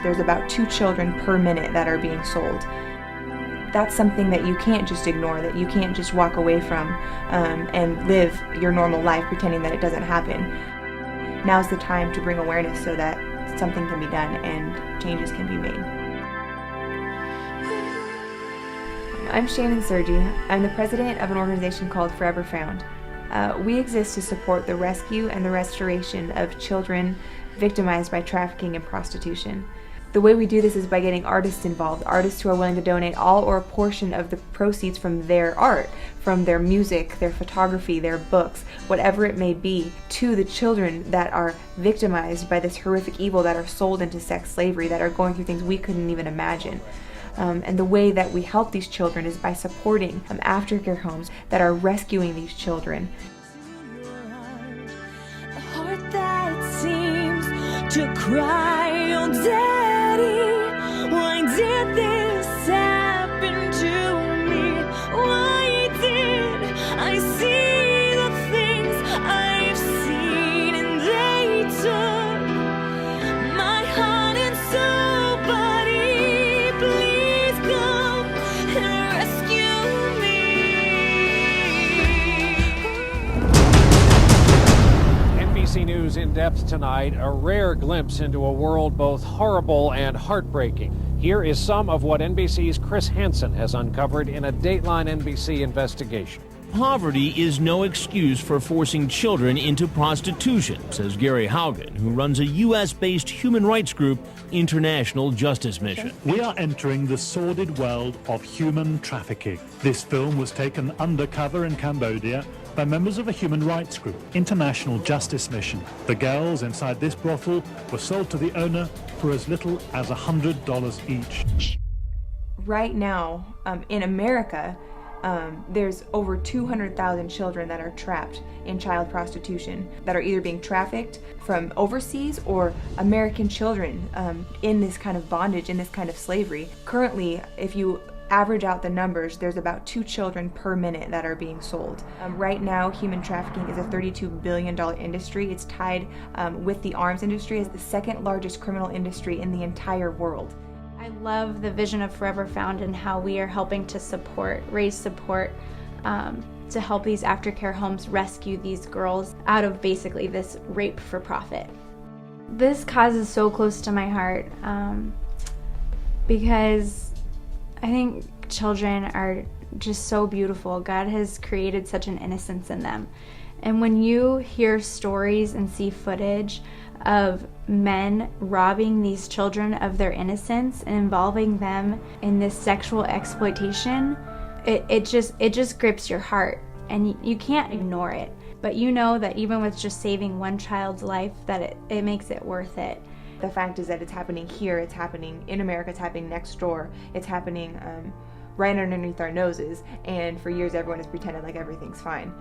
There's about 2 children per minute that are being sold. That's something that you can't just ignore, that you can't just walk away from and live your normal life pretending that it doesn't happen. Now's the time to bring awareness so that something can be done and changes can be made. I'm Shannon Sergi. I'm the president of an organization called Forever Found. We exist to support the rescue and the restoration of children victimized by trafficking and prostitution. The way we do this is by getting artists involved, artists who are willing to donate all or a portion of the proceeds from their art, from their music, their photography, their books, whatever it may be, to the children that are victimized by this horrific evil, that are sold into sex slavery, that are going through things we couldn't even imagine. And the way that we help these children is by supporting aftercare homes that are rescuing these children. A heart that seems to cry, oh daddy, why did this happen to me? Why did I see the things I've seen and they took my heart and soul, buddy, please come and rescue me. NBC News In Depth tonight, a rare glimpse into a world both horrible and heartbreaking. Here is some of what NBC's Chris Hansen has uncovered in a Dateline NBC investigation. Poverty is no excuse for forcing children into prostitution, says Gary Haugen, who runs a U.S.-based human rights group, International Justice Mission. We are entering the sordid world of human trafficking. This film was taken undercover in Cambodia by members of a human rights group, International Justice Mission. The girls inside this brothel were sold to the owner for as little as $100 each. Right now, in America, there's over 200,000 children that are trapped in child prostitution, that are either being trafficked from overseas or American children in this kind of bondage, in this kind of slavery. Currently, if you average out the numbers, there's about 2 children per minute that are being sold. Right now, human trafficking is a $32 billion industry. It's tied with the arms industry as the second largest criminal industry in the entire world. I love the vision of Forever Found and how we are helping to raise support to help these aftercare homes rescue these girls out of basically this rape for profit. This cause is so close to my heart because I think children are just so beautiful. God has created such an innocence in them. And when you hear stories and see footage of men robbing these children of their innocence and involving them in this sexual exploitation, it just grips your heart, and you can't ignore it. But you know that even with just saving one child's life, that it makes it worth it. The fact is that it's happening here, it's happening in America, it's happening next door, it's happening right underneath our noses, and for years everyone has pretended like everything's fine.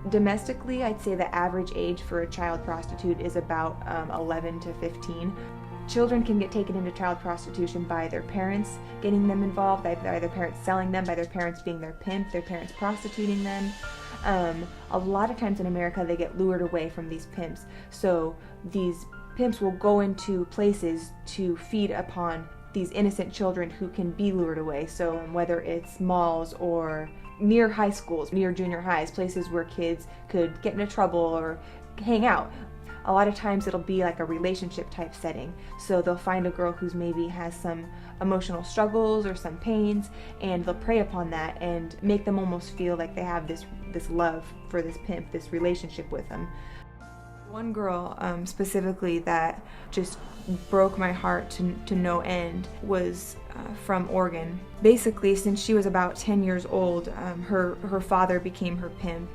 Domestically, I'd say the average age for a child prostitute is about 11 to 15. Children can get taken into child prostitution by their parents getting them involved, by their parents selling them, by their parents being their pimp, their parents prostituting them. A lot of times in America they get lured away from these pimps, so these pimps will go into places to feed upon these innocent children who can be lured away. So whether it's malls or near high schools, near junior highs, places where kids could get into trouble or hang out. A lot of times it'll be like a relationship type setting. So they'll find a girl who's maybe has some emotional struggles or some pains, and they'll prey upon that and make them almost feel like they have this love for this pimp, this relationship with him. One girl specifically that just broke my heart to no end was from Oregon. Basically, since she was about 10 years old, her father became her pimp.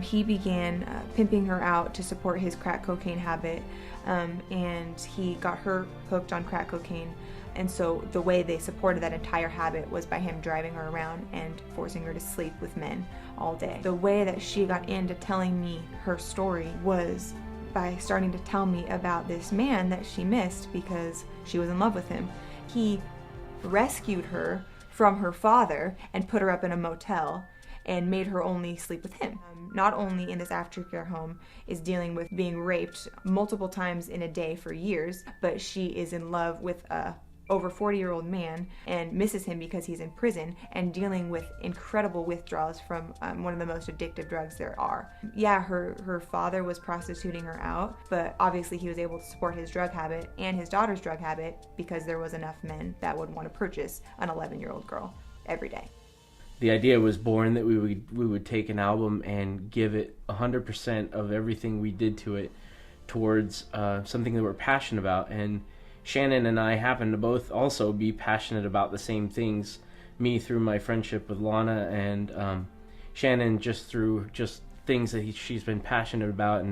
He began pimping her out to support his crack cocaine habit, and he got her hooked on crack cocaine. And so the way they supported that entire habit was by him driving her around and forcing her to sleep with men all day. The way that she got into telling me her story was by starting to tell me about this man that she missed because she was in love with him. He rescued her from her father and put her up in a motel, and made her only sleep with him. Not only in this aftercare home is dealing with being raped multiple times in a day for years, but she is in love with a over 40-year-old man and misses him because he's in prison and dealing with incredible withdrawals from one of the most addictive drugs there are. Yeah, her father was prostituting her out, but obviously he was able to support his drug habit and his daughter's drug habit because there was enough men that would want to purchase an 11-year-old girl every day. The idea was born that we would take an album and give it 100% of everything we did to it towards something that we're passionate about. And Shannon and I happen to both also be passionate about the same things. Me through my friendship with Lana, and Shannon just through things that she's been passionate about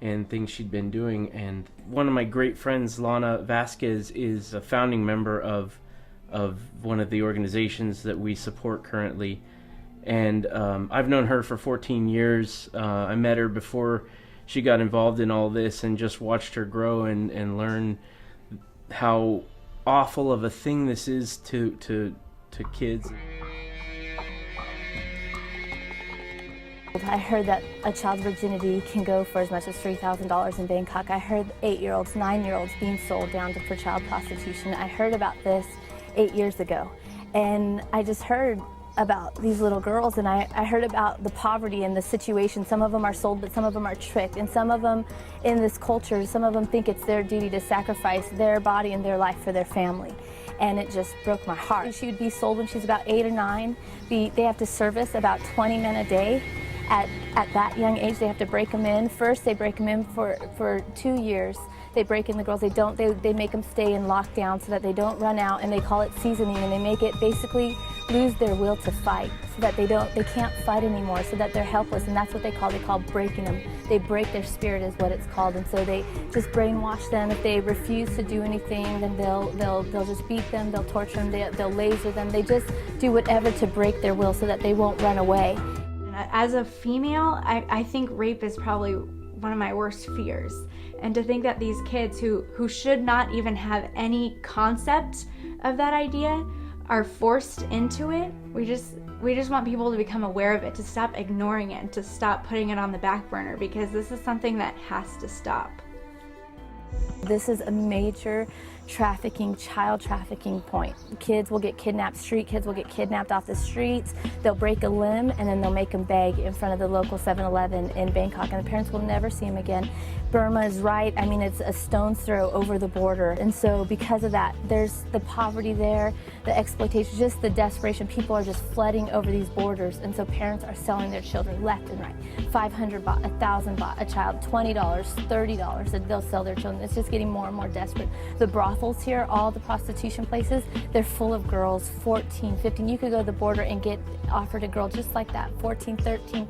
and things she'd been doing. And one of my great friends, Lana Vasquez, is a founding member of one of the organizations that we support currently. And I've known her for 14 years. I met her before she got involved in all this and just watched her grow and learn how awful of a thing this is to kids. I heard that a child's virginity can go for as much as $3,000 in Bangkok. I heard 8-year-olds, 9-year-olds being sold down for child prostitution. I heard about this 8 years ago, and I just heard about these little girls, and I heard about the poverty and the situation. Some of them are sold, but some of them are tricked, and some of them in this culture, some of them think it's their duty to sacrifice their body and their life for their family. And it just broke my heart. She would be sold when she's about 8 or 9. They have to service about 20 men a day. At that young age, they have to break them in. First, they break them in for 2 years. They break in the girls. They make them stay in lockdown so that they don't run out, and they call it seasoning, and they make it basically lose their will to fight so that they can't fight anymore, so that they're helpless, and that's what they call breaking them. They break their spirit is what it's called, and so they just brainwash them. If they refuse to do anything, then they'll just beat them, they'll torture them, they'll laser them. They just do whatever to break their will so that they won't run away. As a female, I think rape is probably one of my worst fears. And to think that these kids who should not even have any concept of that idea are forced into it, we just want people to become aware of it, to stop ignoring it, and to stop putting it on the back burner, because this is something that has to stop. This is a major child trafficking point. Kids will get kidnapped, street kids will get kidnapped off the streets. They'll break a limb and then they'll make them beg in front of the local 7-Eleven in Bangkok, and the parents will never see them again. Burma is right, I mean, it's a stone's throw over the border. And so because of that, there's the poverty there, the exploitation, just the desperation. People are just flooding over these borders, and so parents are selling their children left and right. 500 baht, 1,000 baht a child, $20, $30, and they'll sell their children. It's just getting more and more desperate. The brothels here, all the prostitution places, they're full of girls, 14, 15. You could go to the border and get offered a girl just like that, 14, 13,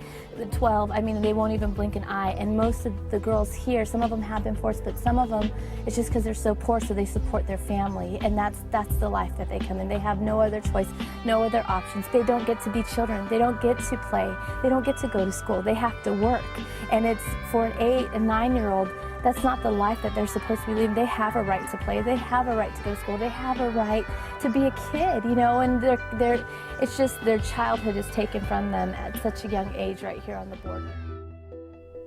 12. I mean, they won't even blink an eye. And most of the girls here, some of them have been forced, but some of them, it's just because they're so poor, so they support their family. And that's the life that they come in. They have no other choice, no other options. They don't get to be children. They don't get to play. They don't get to go to school. They have to work. And it's for an 8 and 9-year-old, that's not the life that they're supposed to be living. They have a right to play. They have a right to go to school. They have a right to be a kid, you know, and it's just their childhood is taken from them at such a young age right here on the border.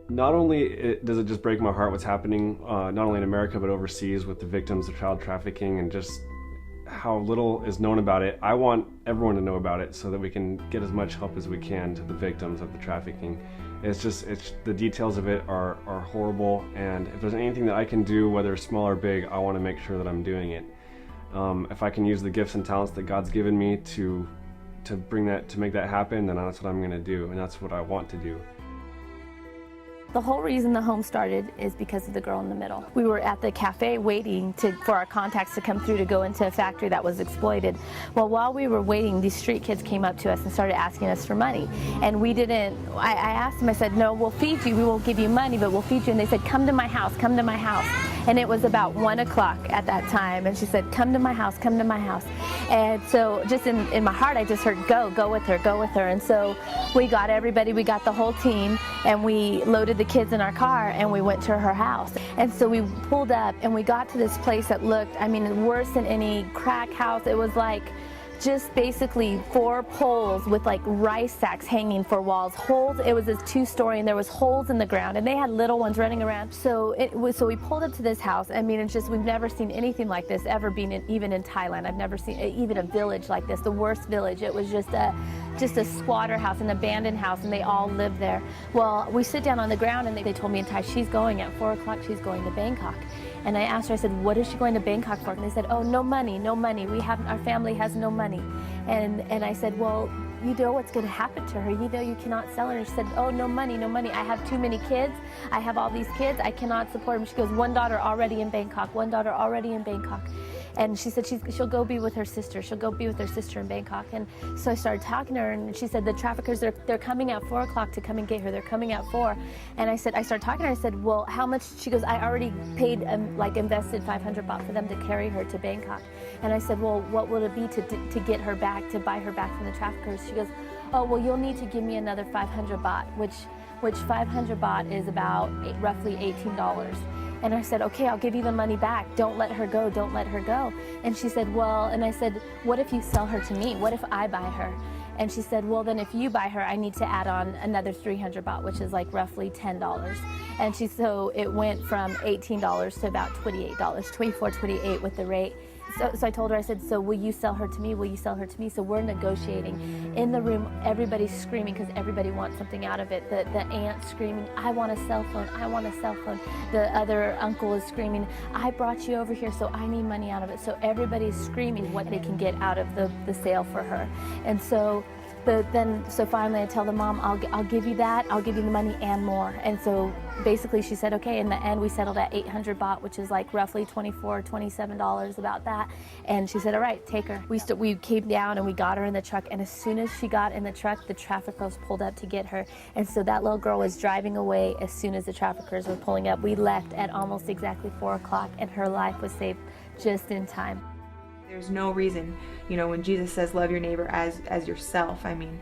Not only does it just break my heart what's happening, not only in America, but overseas with the victims of child trafficking and just how little is known about it. I want everyone to know about it so that we can get as much help as we can to the victims of the trafficking. It's the details of it are horrible, and if there's anything that I can do, whether small or big, I want to make sure that I'm doing it. If I can use the gifts and talents that God's given me to make that happen, then that's what I'm going to do, and that's what I want to do. The whole reason the home started is because of the girl in the middle. We were at the cafe waiting for our contacts to come through to go into a factory that was exploited. Well, while we were waiting, these street kids came up to us and started asking us for money. And we didn't, I asked them, I said, no, we'll feed you, we won't give you money, but we'll feed you. And they said, come to my house, come to my house. And it was about 1 o'clock at that time. And she said, come to my house, come to my house. And so just in my heart, I just heard, go with her, go with her. And so we got everybody, we got the whole team, and we loaded the kids in our car and we went to her house. And so we pulled up and we got to this place that looked, I mean, worse than any crack house. It was like just basically 4 poles with like rice sacks hanging for walls, holes. It was a 2-story and there was holes in the ground, and they had little ones running around. So we pulled up to this house. I mean, it's just, we've never seen anything like this ever been even in Thailand. I've never seen even a village like this, the worst village. It was just a squatter house, an abandoned house, and they all lived there. Well, we sit down on the ground and they told me in Thai, she's going at 4 o'clock, she's going to Bangkok. And I asked her, I said, what is she going to Bangkok for? And they said, oh, no money, no money. Our family has no money. And I said, well, you know what's going to happen to her. You know you cannot sell her. And she said, oh, no money, no money. I have too many kids. I have all these kids. I cannot support them. She goes, one daughter already in Bangkok, one daughter already in Bangkok. And she said she'll go be with her sister. She'll go be with her sister in Bangkok. And so I started talking to her, and she said the traffickers, they're coming at 4 o'clock to come and get her. They're coming at 4. And I started talking to her. I said, well, how much? She goes, I already paid, invested 500 baht for them to carry her to Bangkok. And I said, well, what will it be to get her back, to buy her back from the traffickers? She goes, oh, well, you'll need to give me another 500 baht, which 500 baht is about roughly $18. And I said, okay, I'll give you the money back. Don't let her go, don't let her go. And she said, well, and I said, what if you sell her to me? What if I buy her? And she said, well, then if you buy her, I need to add on another 300 baht, which is like roughly $10. And so it went from $18 to about $28, 24, 28 with the rate. So I told her, I said, so will you sell her to me? Will you sell her to me? So we're negotiating. In the room, everybody's screaming because everybody wants something out of it. The aunt screaming, I want a cell phone, I want a cell phone. The other uncle is screaming, I brought you over here, so I need money out of it. So everybody's screaming what they can get out of the sale for her. And so finally I tell the mom, I'll give you that, I'll give you the money and more. And so basically she said, okay. In the end, we settled at 800 baht, which is like roughly $24, $27, about that. And she said, all right, take her. We came down and we got her in the truck. And as soon as she got in the truck, the traffickers pulled up to get her. And so that little girl was driving away as soon as the traffickers were pulling up. We left at almost exactly 4 o'clock, and her life was saved just in time. There's no reason, when Jesus says love your neighbor as yourself. I mean,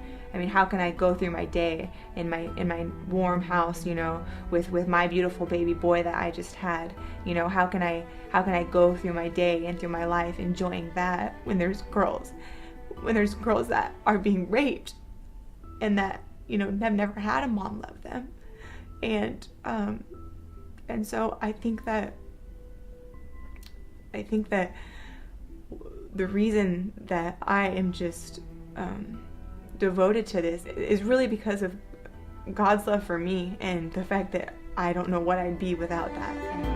how can I go through my day in my warm house, with my beautiful baby boy that I just had? How can I go through my day and through my life enjoying that when there's girls that are being raped and that have never had a mom love them, and so I think that the reason that I am just devoted to this is really because of God's love for me and the fact that I don't know what I'd be without that.